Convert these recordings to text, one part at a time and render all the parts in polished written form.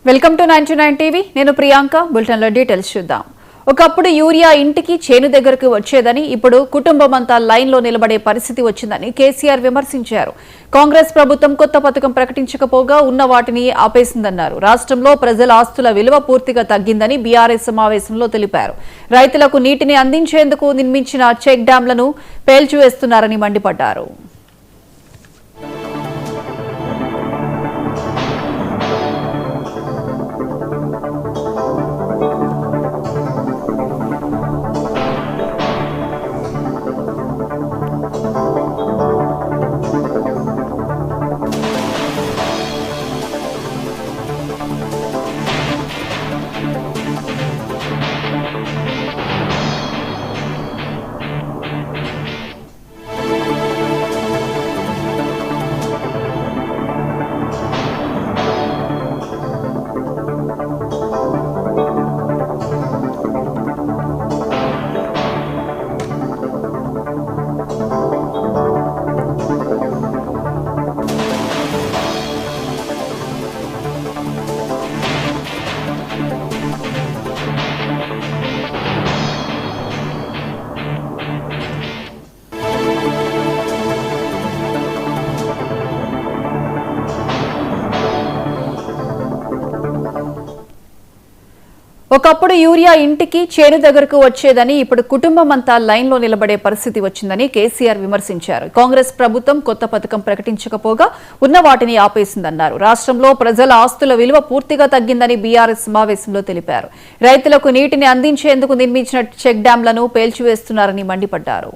Welcome to 99 TV. నేను ప్రియాంక. బులెటిన్లో details చూద్దాం. ఒకప్పుడు యూరియా ఇంటికి చేను దగ్గరకు వచ్చేదని ఇప్పుడు కుటుంబమంతా లైన్లో నిలబడే పరిస్థితి వచ్చిందని కేసీఆర్ విమర్శించారు. కాంగ్రెస్ ప్రభుత్వం కొత్త పథకం ప్రకటించకపోగా ఉన్న వాటిని ఆపేసిందన్నారు. రాష్ట్రంలో ప్రజల ఆస్తుల విలువ పూర్తిగా తగ్గిందని బీఆర్ఎస్ సమావేశంలో తెలిపారు. రైతులకు నీటిని అందించేందుకు నిర్మించిన చెక్ డ్యాంలను పేల్చివేస్తున్నారని మండిపడ్డారు. ఒకప్పుడు యూరియా ఇంటికి చేను దగ్గరకు వచ్చేదని ఇప్పుడు కుటుంబం అంతా లైన్లో నిలబడే పరిస్థితి వచ్చిందని కేసీఆర్ విమర్శించారు. కాంగ్రెస్ ప్రభుత్వం కొత్త పథకం ప్రకటించకపోగా ఉన్న వాటిని ఆపేసిందన్నారు. రాష్ట్రంలో ప్రజల ఆస్తుల విలువ పూర్తిగా తగ్గిందని బీఆర్ఎస్ సమావేశంలో తెలిపారు. రైతులకు నీటిని అందించేందుకు నిర్మించిన చెక్ డ్యాంలను పేల్చివేస్తున్నారని మండిపడ్డారు.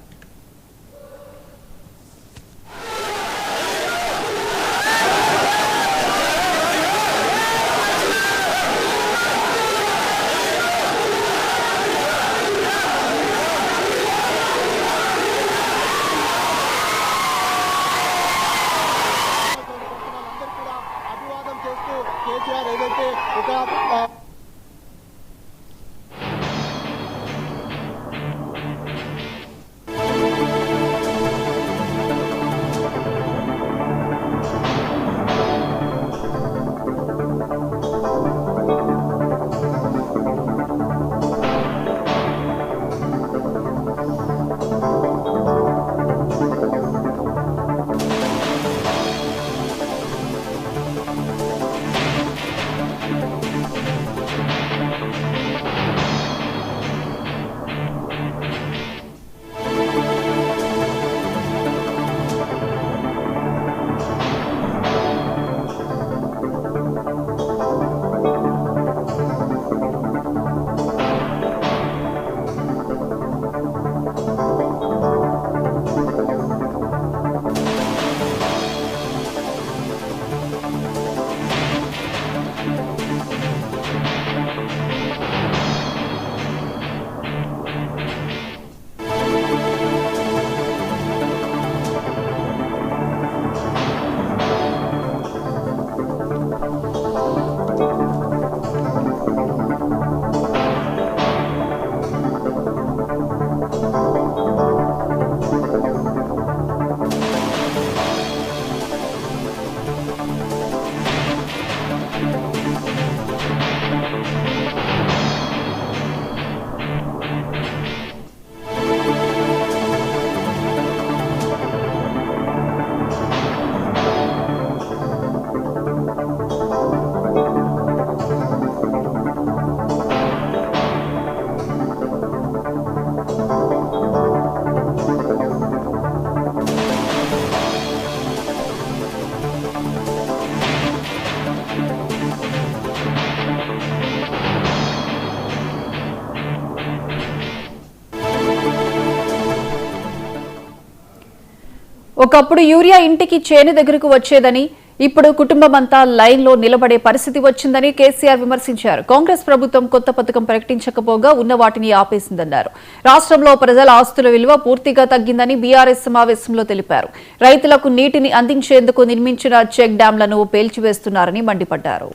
ఒకప్పుడు యూరియా ఇంటికి చేను దగ్గరకు వచ్చేదని ఇప్పుడు కుటుంబమంతా లైన్లో నిలబడే పరిస్థితి వచ్చిందని కేసీఆర్ విమర్శించారు. కాంగ్రెస్ ప్రభుత్వం కొత్త పథకం ప్రకటించకపోగా ఉన్న వాటిని ఆపేసిందన్నారు. రాష్ట్రంలో ప్రజల ఆస్తుల విలువ పూర్తిగా తగ్గిందని బీఆర్ఎస్ సమావేశంలో తెలిపారు. రైతులకు నీటిని అందించేందుకు నిర్మించిన చెక్ డ్యాంలను పేల్చివేస్తున్నారని మండిపడ్డారు.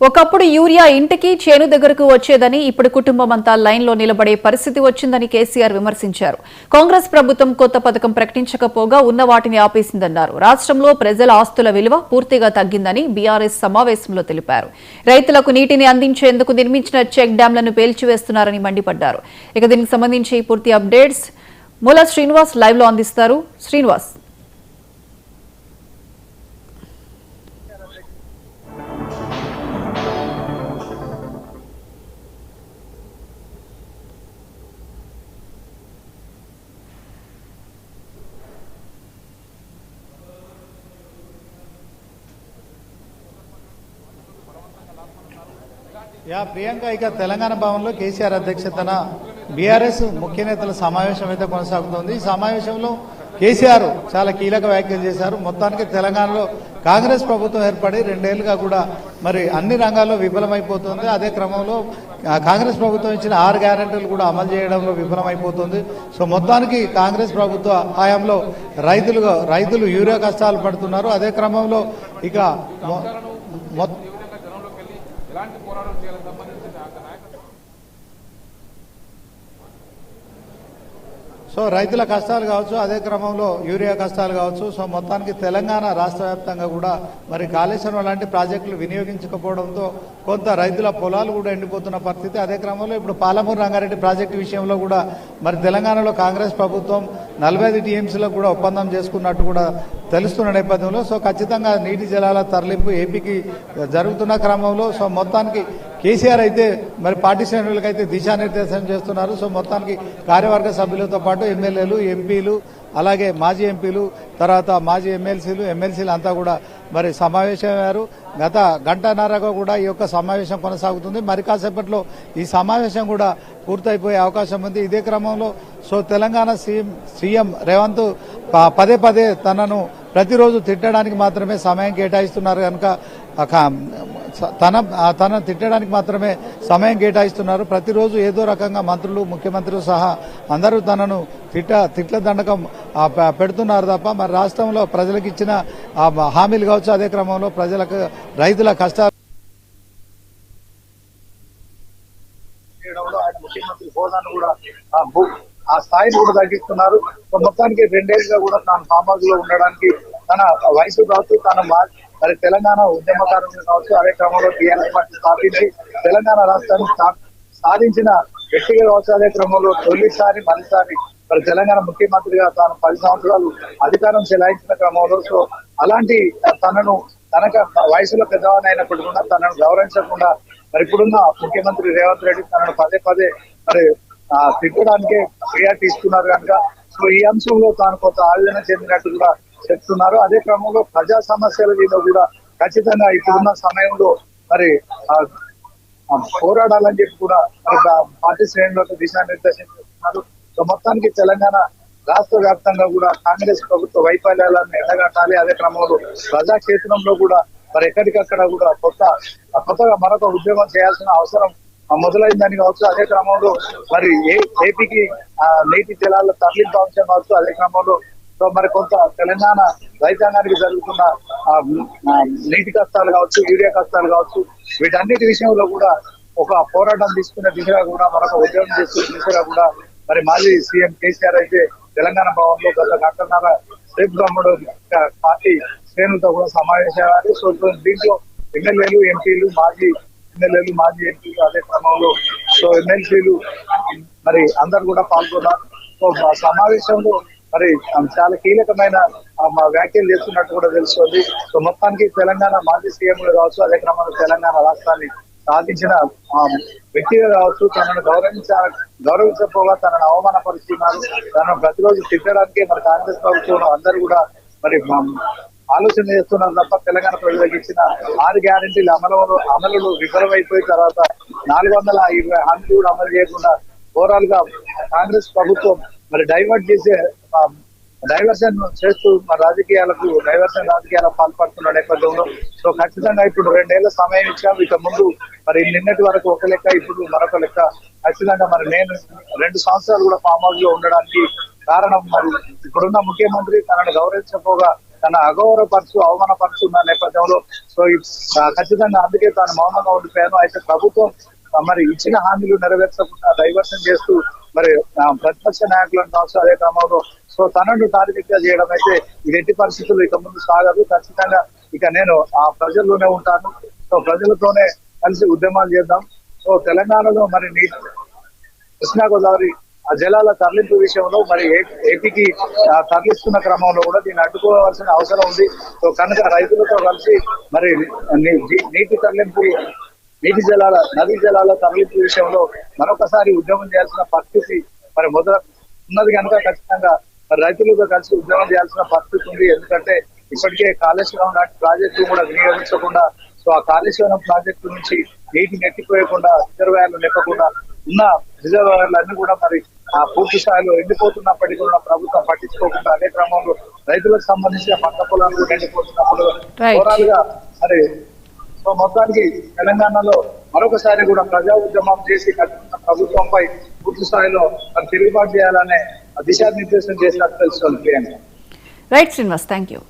ఒకప్పుడు యూరియా ఇంటికి చేను దగ్గరకు వచ్చేదని ఇప్పుడు కుటుంబం అంతా లైన్లో నిలబడే పరిస్థితి వచ్చిందని కేసీఆర్ విమర్శించారు. కాంగ్రెస్ ప్రభుత్వం కొత్త పథకం ప్రకటించకపోగా ఉన్న వాటిని ఆపేసిందన్నారు. రాష్ట్రంలో ప్రజల ఆస్తుల విలువ పూర్తిగా తగ్గిందని బీఆర్ఎస్ సమావేశంలో తెలిపారు. రైతులకు నీటిని అందించేందుకు నిర్మించిన చెక్ డ్యాంలను పేల్చివేస్తున్నారని మండిపడ్డారు. ఇక దీనికి సంబంధించి పూర్తి అప్డేట్స్ మూల శ్రీనివాస్ లైవ్ లో అందిస్తారు. శ్రీనివాస్, ప్రియాంక, ఇక తెలంగాణ భవన్లో కేసీఆర్ అధ్యక్షతన బీఆర్ఎస్ ముఖ్య నేతల సమావేశం అయితే కొనసాగుతోంది. ఈ సమావేశంలో కేసీఆర్ చాలా కీలక వ్యాఖ్యలు చేశారు. మొత్తానికి తెలంగాణలో కాంగ్రెస్ ప్రభుత్వం ఏర్పడి 2 ఏళ్లుగా కూడా మరి అన్ని రంగాల్లో విఫలమైపోతుంది. అదే క్రమంలో కాంగ్రెస్ ప్రభుత్వం ఇచ్చిన 6 గ్యారెంటీలు కూడా అమలు చేయడంలో విఫలమైపోతుంది. సో మొత్తానికి కాంగ్రెస్ ప్రభుత్వ హయాంలో రైతులు యూరియా కష్టాలు పడుతున్నారు. అదే క్రమంలో ఇక ఎలాంటి పోరాటం చేయాలని సంబంధించిన సో రైతుల కష్టాలు కావచ్చు, అదే క్రమంలో యూరియా కష్టాలు కావచ్చు. సో మొత్తానికి తెలంగాణ రాష్ట్ర వ్యాప్తంగా కూడా మరి కాళేశ్వరం లాంటి ప్రాజెక్టులు వినియోగించకపోవడంతో కొంత రైతుల పొలాలు కూడా ఎండిపోతున్న పరిస్థితి. అదే క్రమంలో ఇప్పుడు పాలమూరు రంగారెడ్డి ప్రాజెక్టు విషయంలో కూడా మరి తెలంగాణలో కాంగ్రెస్ ప్రభుత్వం 45 టీఎంసీలకు కూడా ఒప్పందం చేసుకున్నట్టు కూడా తెలుస్తున్న నేపథ్యంలో సో ఖచ్చితంగా నీటి జలాల తరలింపు ఏపీకి జరుగుతున్న క్రమంలో సో మొత్తానికి కేసీఆర్ అయితే మరి పార్టీ శ్రేణులకు అయితే దిశానిర్దేశం చేస్తున్నారు. సో మొత్తానికి కార్యవర్గ సభ్యులతో పాటు ఎమ్మెల్యేలు, ఎంపీలు, అలాగే మాజీ ఎంపీలు, తర్వాత మాజీ ఎమ్మెల్సీలు అంతా కూడా మరి సమావేశమయ్యారు. గత గంటన్నరగా కూడా ఈ యొక్క సమావేశం కొనసాగుతుంది. మరి కాసేపట్లో ఈ సమావేశం కూడా పూర్తయిపోయే అవకాశం ఉంది. ఇదే క్రమంలో సో తెలంగాణ సీఎం రేవంత్ పదే తనను ప్రతిరోజు తిట్టడానికి మాత్రమే సమయం కేటాయిస్తున్నారు కనుక తన తిట్టడానికి మాత్రమే సమయం కేటాయిస్తున్నారు. ప్రతిరోజు ఏదో రకంగా మంత్రులు, ముఖ్యమంత్రులు సహా అందరూ తనను తిట్ల దండకం పెడుతున్నారు తప్ప మరి రాష్ట్రంలో ప్రజలకు ఇచ్చిన హామీలు కావచ్చు, అదే క్రమంలో రైతుల కష్టాలు ఆయన ముఖ్యమంత్రి హోదాను కూడా ఆ స్థాయిని కూడా తగ్గిస్తున్నారు. మొత్తానికి 2 ఏళ్లుగా కూడా తాను ఫామ్ హౌస్ లో ఉండడానికి తన వయసు కావచ్చు, తన మరి తెలంగాణ ఉద్యమకారులు కావచ్చు, అదే క్రమంలో టీఆర్ఎస్ పార్టీ స్థాపించి తెలంగాణ రాష్ట్రాన్ని సాధించిన వ్యక్తిగా కావచ్చు, అదే క్రమంలో మరోసారి మరి తెలంగాణ ముఖ్యమంత్రిగా తాను 10 సంవత్సరాలు అధికారం చెలాయించిన క్రమంలో సో అలాంటి తనక వయసులో పెద్దవాని అయినప్పటికీ కూడా తనను గౌరవించకుండా మరి ఇప్పుడున్న ముఖ్యమంత్రి రేవంత్ రెడ్డి తనను పదే మరి తిట్టడానికే ప్రియారిటీ ఇస్తున్నారు కనుక సో ఈ అంశంలో తాను కొంత ఆవేదన చెందినట్టు కూడా చెప్తున్నారు. అదే క్రమంలో ప్రజా సమస్యల మీద కూడా ఖచ్చితంగా ఇప్పుడున్న సమయంలో మరి పోరాడాలని చెప్పి కూడా పార్టీ శ్రేణులకు దిశానిర్దేశం చేస్తున్నారు. సో మొత్తానికి తెలంగాణ రాష్ట్ర వ్యాప్తంగా కూడా కాంగ్రెస్ ప్రభుత్వ వైఫల్యాలను ఎండగట్టాలి. అదే క్రమంలో ప్రజాక్షేత్రంలో కూడా మరి ఎక్కడికక్కడ కూడా కొత్తగా మరొక ఉద్యమం చేయాల్సిన అవసరం మొదలైందని కావచ్చు. అదే క్రమంలో మరి ఏపీకి నీటి జలాల తరలింపు అంశం కావచ్చు, అదే క్రమంలో సో మరి కొంత తెలంగాణ రైతాంగానికి జరుగుతున్న నీటి కష్టాలు కావచ్చు, యూరియా కష్టాలు కావచ్చు, వీటన్నిటి విషయంలో కూడా ఒక పోరాటం తీసుకునే దిశగా కూడా మరొక ఉద్యమం చేసుకునే దిశగా కూడా మరి మాజీ సీఎం కేసీఆర్ అయితే తెలంగాణ భవన్ లో గత గంటన్నర రేపు తమ్ముడు పార్టీ శ్రేణులతో కూడా సమావేశమయ్యారు. సో దీంట్లో ఎమ్మెల్యేలు, ఎంపీలు, మాజీ ఎంపీలు, అదే క్రమంలో సో ఎమ్మెల్సీలు మరి అందరు కూడా పాల్గొన్నారు. సో సమావేశంలో మరి చాలా కీలకమైన వ్యాఖ్యలు చేస్తున్నట్టు కూడా తెలుస్తుంది. సో మొత్తానికి తెలంగాణ మాజీ సీఎంలు కావచ్చు, అదే క్రమంలో తెలంగాణ రాష్ట్రాన్ని సాధించిన వ్యక్తిగా కావచ్చు, తనను గౌరవించకపోగా తనను అవమానపరుస్తున్నారు. తనను ప్రతిరోజు తిట్టడానికే మరి కాంగ్రెస్ ప్రభుత్వం అందరూ కూడా మరి ఆలోచన చేస్తున్నారు తప్ప తెలంగాణ ప్రజలకు ఇచ్చిన 6 గ్యారెంటీల అమలులు విఫలమైపోయిన తర్వాత 420 హామీలు కూడా అమలు చేయకుండా ఓవరాల్ గా కాంగ్రెస్ ప్రభుత్వం మరి డైవర్షన్ చేస్తూ డైవర్షన్ రాజకీయాలకు పాల్పడుతున్న నేపథ్యంలో సో ఖచ్చితంగా ఇప్పుడు 2 ఏళ్ల సమయం ఇచ్చాము. ఇక ముందు మరి నిన్నటి వరకు ఒక లెక్క, ఇప్పుడు మరొక లెక్క. ఖచ్చితంగా మరి నేను 2 సంవత్సరాలు కూడా ఫామ్ హౌస్ లో ఉండడానికి కారణం మరి ఇప్పుడున్న ముఖ్యమంత్రి తనను గౌరవించకపోగా తన అవమానపరుచున్న నేపథ్యంలో సో ఖచ్చితంగా అందుకే తాను మౌనంగా ఉండిపోయాను. అయితే ప్రభుత్వం మరి ఇచ్చిన హామీలు నెరవేర్చకుండా డైవర్షన్ చేస్తూ మరి ప్రతిపక్ష నాయకులను కావచ్చు, అదే క్రమంలో సో తనను టార్గెట్ గా చేయడం అయితే ఇది ఎట్టి పరిస్థితుల్లో ఇక ముందు సాగదు. ఖచ్చితంగా ఇక నేను ఆ ప్రజల్లోనే ఉంటాను. సో ప్రజలతోనే కలిసి ఉద్యమాలు చేద్దాం. సో తెలంగాణలో మరి కృష్ణా గోదావరి ఆ జలాల తరలింపు విషయంలో మరి ఏపీకి తరలిస్తున్న క్రమంలో కూడా దీన్ని అడ్డుకోవాల్సిన అవసరం ఉంది. సో కనుక రైతులతో కలిసి మరి నదీ జలాల తరలింపు విషయంలో మరొకసారి ఉద్యమం చేయాల్సిన పరిస్థితి మరి ఉన్నది కనుక ఖచ్చితంగా మరి రైతులతో కలిసి ఉద్యమం చేయాల్సిన పరిస్థితి ఉంది. ఎందుకంటే ఇప్పటికే కాళేశ్వరం లాంటి ప్రాజెక్టు కూడా వినియోగించకుండా సో ఆ కాళేశ్వరం ప్రాజెక్టు నుంచి నీటిని ఎత్తిపోయకుండా రిజర్వాయర్లు నింపకుండా ఉన్న రిజర్వాయర్లన్నీ కూడా మరి ఆ పూర్తి స్థాయిలో ఎండిపోతున్నప్పటికీ కూడా ప్రభుత్వం పట్టించుకోకుండా అదే క్రమంలో రైతులకు సంబంధించిన పంట పొలాలు కూడా ఎండిపోతున్నప్పుడు ఓవరాల్ గా మరి సో మొత్తానికి తెలంగాణలో మరొకసారి కూడా ప్రజా ఉద్యమం చేసి ప్రభుత్వంపై పూర్తి స్థాయిలో తిరుగుబాటు చేయాలనే దిశానిర్దేశం చేసినట్టు తెలుస్తుంది. Right Srinivas, thank you.